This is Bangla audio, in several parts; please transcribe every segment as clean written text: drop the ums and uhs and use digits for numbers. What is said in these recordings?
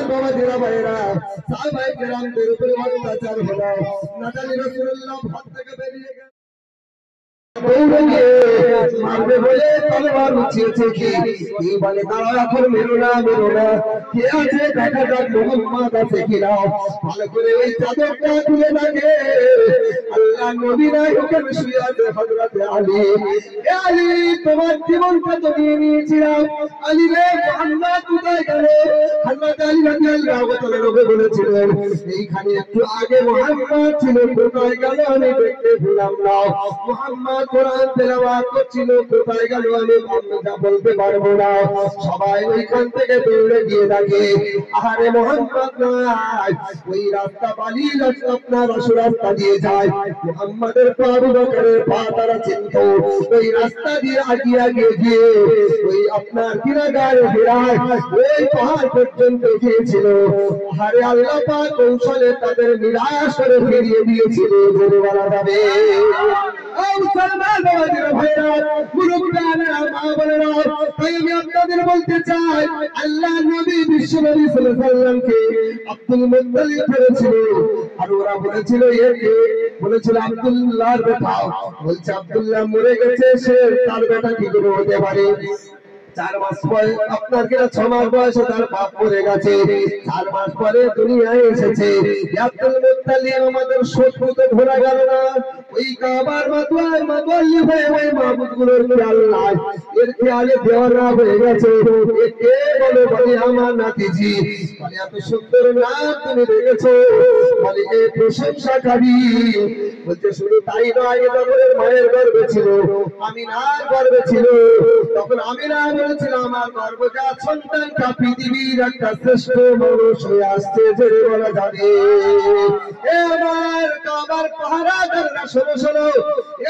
বাবাজিরা ভাইরা সাহাবায়ে কেরামদের উপরে অত্যাচার হলো না জানি রাসূলুল্লাহ ঘর থেকে বেরিয়ে গেলেন মারবে বলে তলোয়ার উঠিয়েছে কি বলে দাঁড়াও এখন মেরো না কে আছে দেখা যাক মুহাম্মদ আছে কিনা ভালো করে ওই চাদরটা তুলে থাকে আল্লাহ নবী নাই হুকুম শুয়ে আছে হযরত আলী এ আলী তোমার জীবনটা তো নিয়ে নিয়েছিলাম আলী রে মুহাম্মদ কোথায় গেল হযরত আলী রাদিয়াল্লাহু তাআলা বলেছিলেন এইখানে একটু আগে মুহাম্মদ ছিল কোথায় গেল আমি দেখতে পেলাম না মুহাম্মদ কোরআন তেলাওয়াত করছিল কোথায় গেল আমি যা বলতে পারবো না সবাই ওইখান থেকে দৌড়ে গিয়ে দেখে আরে মুহাম্মদ নাই ওই রাস্তা বালি রাস্তা আপনার রাস্তা দিয়ে যায় মুহাম্মাদের পা আবু বকরের পা তারা চিনতো ওই রাস্তা দিয়ে আগে গিয়ে ওই আপনার কিনারায় বিরায় ওই পাহাড় পর্যন্ত গিয়েছিল আরে আল্লাহ পাক কৌশলে তাদের নিরাশ করে ফিরিয়ে দিয়েছিল বলে বলা যাবে আপনাদের বলতে চাই আল্লাহ নবী বিশ্ব নবী সাল্লাল্লাহু আলাইহি ওয়াসাল্লামকে আব্দুল মুত্তালিব ফেলেছিল আর ওরা বলেছিল একে বলেছিল আব্দুল্লাহর বেটা বলছে আব্দুল্লাহ মরে গেছে সে তার বেটা কি করে হতে পারে 4 মাস পরে আপনার কিনা 6 মাস বয়সে তার বাপ মরে গেছে 4 মাস পরে দুনিয়ায় এসেছে আব্দুল মুত্তালিব আমাদের শত্রু তো ধরা গেল না ওই কাবার মাদওয়ালি হয়ে ওই মাবুদগুলোর খেয়াল নাই এর খেয়ালে দেওয়ানা হয়ে গেছে কে বলে আমার নাতিজি বলে এত সুন্দর না তুমি দেখেছো বলে এই প্রশংসাকারী বলছে শুধু তাই নয় এটা বলে মায়ের গর্ভে ছিল আমিনার গর্ভে ছিল তখন আমিনা বলেছিল আমার গর্ভজাত সন্তানটা পৃথিবীর একটা শ্রেষ্ঠ মানুষ হয়ে আসছে যে বলা যাবে এবার কাবার পাহারাদাররা শোনো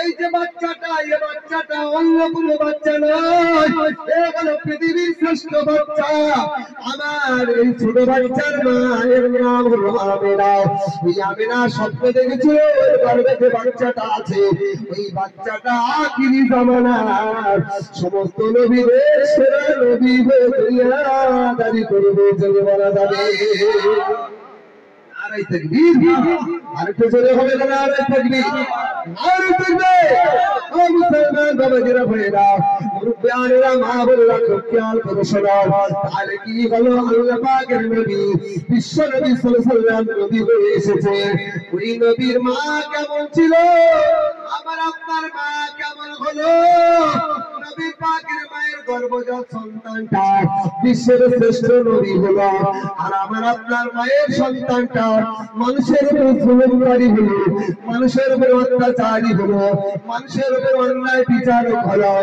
এই যে বাচ্চাটা অন্য কোনো বাচ্চা নয় এ হলো পৃথিবীর শ্রেষ্ঠ বাচ্চা আমার এই ছোট বাচ্চার মায়ের নাম হলো আমিনা এই আমিনা স্বপ্ন দেখেছিল ওর গর্ভে যে বাচ্চাটা আছে ওই বাচ্চাটা আখিরি জামানার সমস্ত নবীদের সেরা নবী হয়ে দুনিয়াদারি করবে যদি বলা যাবে নারে তাকবীর আরেকটু জোরে হবে না নারে তাকবীর নারে তাকবীর ও মুসলমান বাবাজিরা ভাইরা মুরব্বিয়ানেরা মা বোনেরা খুব খেয়াল করে শোনো তাহলে কি হলো আল্লাহ পাকের নবী বিশ্ব নবী সাল্লাল্লাহু আলাইহি ওয়াসাল্লাম নবী হয়ে এসেছে ওই নবীর মা কেমন ছিল আমার আপনার মা কেমন হলো নবী পাকের মায়ের গর্ভজাত সন্তানটা বিশ্বের শ্রেষ্ঠ নবী হলো আর আমার আপনার মায়ের সন্তানটা মানুষের উপর জুলুমকারী হলো মানুষের উপর অত্যাচারী হলো মানুষের উপর অন্যায় বিচারক হলো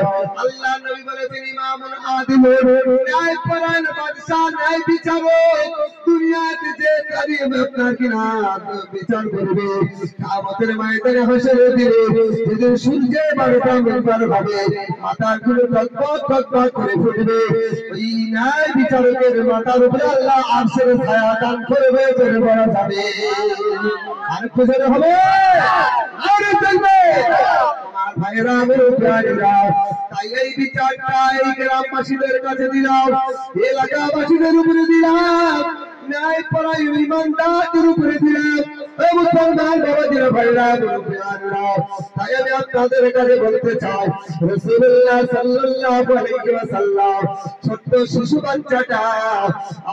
আল্লাহ নবী বলেছেন ইমামুল আদিলুর ন্যায়পরায়ণ বাদশা ন্যায় বিচারক দুনিয়াতে যে কারিম আপনার কিনা বিচার করবে কিয়ামতের ময়দানে হাসরের দিনে যেদিন সূর্যের 12টা মিনিট হবে মাথাগুলো টকবক করে ফুটবে ওই ন্যায় বিচারকের মাথার উপরে আল্লাহ আরশের ছায়া দান করবে বলে বলা যাবে আর খুঁজে হবে আর দেখবে আমার ভাইরা আমার প্রাণীরা তাই এই বিচারটা এই গ্রামবাসীদের কাছে দিলাম এলাকাবাসীদের উপরে দিলাম ন্যায়পরায়ণ ইমানদারদের উপরে দিলাম ও মুসলমান বাবাজিরা ভাইরা প্রাণীরা তাই আমি আপনাদের কাছে বলতে চাই রাসূলুল্লাহ সাল্লাল্লাহু আলাইহি ওয়াসাল্লাম ছোট্ট শিশু বাচ্চাটা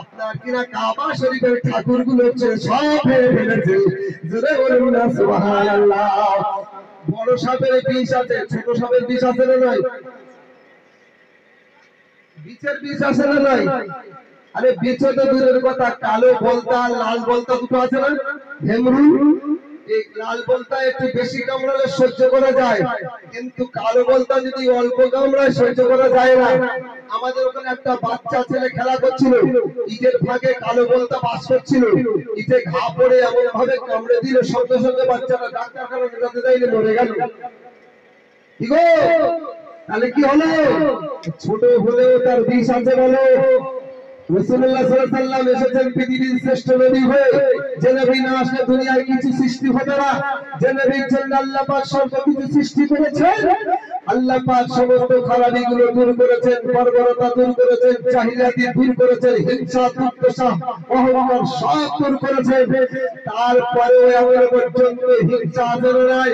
আপনার কিনা কাবা শরীফের ঠাকুরগুলো সব ফেলেছে জোরে বলুন না সুবহানাল্লাহ বড় সাপের বিষ আছে ছোট সাপের বিষ আছে না নাই বিচের বিষ আছে না নাই আরে বিচ তো দূরের কথা কালো বলতা লাল বলতা দুটো আছে না হেমরু এই লাল বলতা একটু বেশি কামড়ালে সহ্য করা যায় কিন্তু কালো বলতা যদি অল্প কামড়ায় সহ্য করা যায় না আমাদের ওখানে একটা বাচ্চা ছেলে খেলা করছিল ইটের ফাঁকে কালো বলতা বাস করছিল ইটে ঘা পড়ে এমন ভাবে কামড়ে দিল সঙ্গে সঙ্গে বাচ্চাটা ডাক্তারখানা নিয়ে যেতে চাইলে মরে গেল কি গো তাহলে কি হলো ছোট হলেও তার বিষ আছে বলো রাসূলুল্লাহ সাল্লাল্লাহু আলাইহি ওয়াসাল্লাম এসেছেন পৃথিবীর শ্রেষ্ঠ নবী হয়ে যে নবী না আসলে দুনিয়ায় কিছু সৃষ্টি হবে না যে নবীর জন্য আল্লাহ পাক সর্বকিছু সৃষ্টি করেছেন আল্লাহ পাক সমস্ত খারাপিগুলো দূর করেছেন, বর্বরতা দূর করেছেন, জাহিলিয়াতি দূর করেছেন, হিংসা, দুর্দশা, অহংকার সব দূর করেছেন। তারপরেও এখন পর্যন্ত হিংসা আছে না নাই,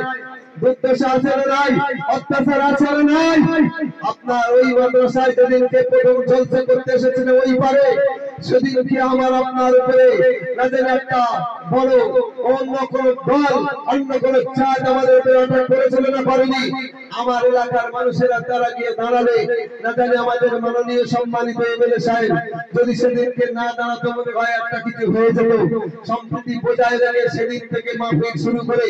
দুর্দশা আছে না নাই, অত্যাচার আছে না নাই? আপনার ওই মাদ্রাসায় যেদিনকে প্রথম জলসা করতে এসেছিলেন ওই পারে, সেদিনকে আমার আপনার উপরে রাজের একটা বড় অন্য কোন দল, অন্য কোন চাঁদ আমাদের উপরে আটক করেছিল না করেনি? আমার এলাকার মানুষেরা তারা গিয়ে দাঁড়ালে না জানি আমাদের মাননীয় সম্মানিত এমএলএ সাহেব যদি সেদিনকে না দাঁড়াতো মনে হয় একটা কিছু হয়ে যেত। সম্প্রীতি বজায় রেখে সেদিন থেকে মাহফিল শুরু করে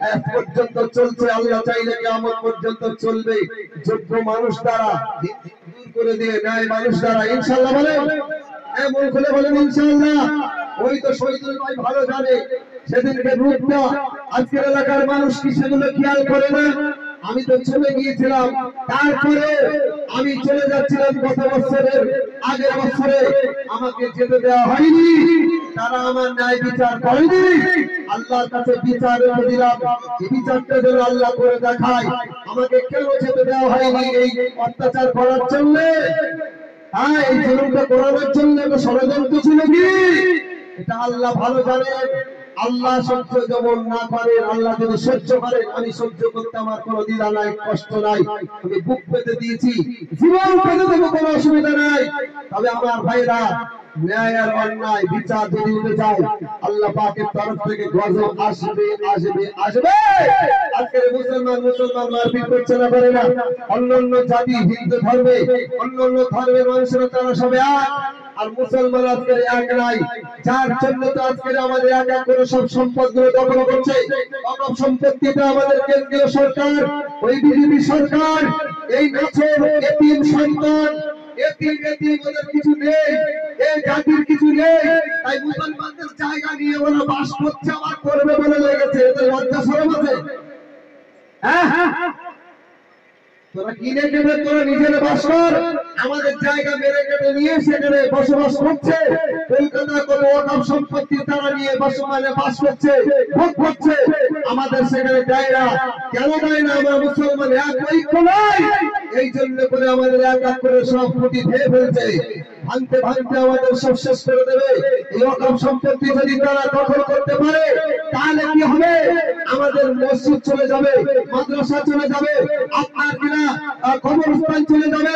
আজ পর্যন্ত চলছে, আল্লাহ চাইলে কিয়ামত পর্যন্ত চলবে। যোগ্য মানুষ দ্বারা দূর করে দিয়ে ন্যায় মানুষ দ্বারা ইনশাআল্লাহ বলেন, মন খুলে বলেন ইনশাআল্লাহ। ওই তো শহীদুল ভাই ভালো জানে সেদিনকে রূপটা আজকের এলাকার মানুষ কি সেগুলো খেয়াল করে না? আমি তো চলে গিয়েছিলাম, তারপরে আমি চলে যাচ্ছিলাম গত বছরের আগের বছরে, আমাকে যেতে দেওয়া হয়নি, তারা আমার ন্যায় বিচার করেনি। আল্লাহর কাছে বিচার রেখে দিলাম, এই বিচারটা যেন আল্লাহ করে দেখায়। আমাকে কেন যেতে দেওয়া হয়নি? এই অত্যাচার করার জন্য, হ্যাঁ এই জুলুমটা করানোর জন্য ষড়যন্ত্র ছিল কি? এটা আল্লাহ ভালো জানেন। আল্লাহ সহ্য যেমন না করেন, আল্লাহ যদি সহ্য করেন, আমি সহ্য করতে আমার কোনো দ্বিধা নাই, কষ্ট নাই। আমি বুক পেতে দিয়েছি, জীবন পেতে দেবো, কোনো অসুবিধা নাই। তবে আমার ভাইরা, ন্যায় আর অন্যায় বিচার যদি উঠে যায়, আল্লাহ পাকের তরফ থেকে গজব আসবে আসবে আসবে। আজকের মুসলমান মারপিট করছে না, করে না। অন্যান্য জাতি, হিন্দু ধর্মে অন্যান্য ধর্মের মানুষেরা তারা সবে এক, আর মুসলমান আজকের এক নাই। যার জন্য তো আজকের আমাদের এক এক করে সব সম্পদগুলো দখল করছে। অকপ সম্পত্তিটা আমাদের কেন্দ্রীয় সরকার, ওই বিজেপি সরকার, এই নাচের এতিম সন্তান, ওদের কিছু নেই, এই জাতির কিছু নেই, তাই মুসলমানদের জায়গা নিয়ে ওরা বাস করছে, আবার করবে বলে লেগেছে। এদের লজ্জা শরম আছে? তোরা কিনে কেটে তোরা নিজের বাস কর, আমাদের জায়গা মেরে কেটে নিয়ে সেখানে বসবাস করছে। কলকাতা কোনো ওয়াকফ সম্পত্তি তারা নিয়ে বর্তমানে বাস করছে, ভোগ করছে, আমাদের সেখানে দেয় না। কেন দেয় না? আমরা মুসলমান এক ঐক্য নাই, এই জন্য করে আমাদের এক এক করে সব খুঁটি ভেঙে ফেলছে। ভাঙতে ভাঙতে আমাদের সব শেষ করে দেবে। এই ওয়াকফ সম্পত্তি যদি তারা দখল করতে পারে, তাহলে কি হবে? আমাদের মসজিদ চলে যাবে, মাদ্রাসা চলে যাবে, আপনার কিনা কবরস্থান চলে যাবে,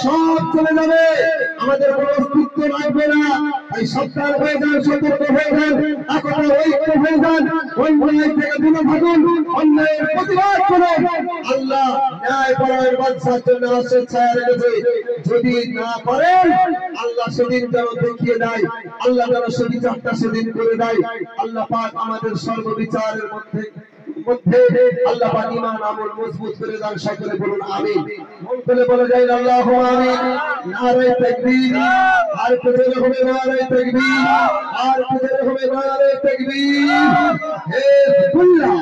সব চলে যাবে, আমাদের কোনো অস্তিত্ব রাখবে না। তাই সাবধান হয়ে যান, সতর্ক হয়ে যান, একতা ঐক্য হয়ে যান, অন্যায় থেকে দূরে থাকুন, অন্যায়ের প্রতিবাদ করুন। আল্লাহ ন্যায় পরায়ণ বাদশার জন্য আশ্রয় ছায়া রেখেছে। যদি না করেন, আল্লাহ সেদিন যেন দেখিয়ে দেয়, আল্লাহ যেন সুবিচারটা সেদিন করে দেয়। আল্লাহ পাক আমাদের সর্ববিচারের মধ্যে আল্লাহ পাক ঈমান আমল মজবুত করে দেন। সকলে বলুন আমিন। মন খুলে বলে যাই আল্লাহু আমিন। নারে তাকবীর, আর কোথায় হবে নারে তাকবীর, আর কোথায় হবে নারে তাকবীর। হিজবুল্লাহ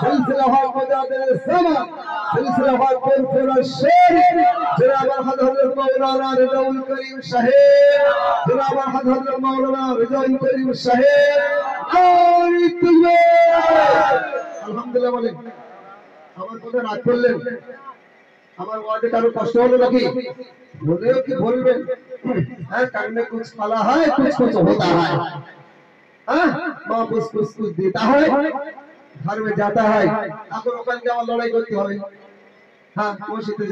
সিলসিলা হক মুজাহিদের সামান, সিলসিলা হক ফুরফুরাশ শের, জনাব হযরত মাওলানা রিজাউল করিম সাহেব, জনাব হযরত মাওলানা রিজাউল করিম সাহেব। নারে তাকবীর। আলহামদুলিল্লাহ বলেন। আমার কথা রাগ করলেন? আমার ওয়াজে কারো কষ্ট হলো নাকি? বলেও কি বলবেন? হ্যাঁ, কানে কুছ পালা হয়, কুছ কুছ होता है। হ্যাঁ, মা কুছ কুছ देता है, घर में जाता है। এখন ওখানে আমার লড়াই করতে হবে। হ্যাঁ, মসজিদে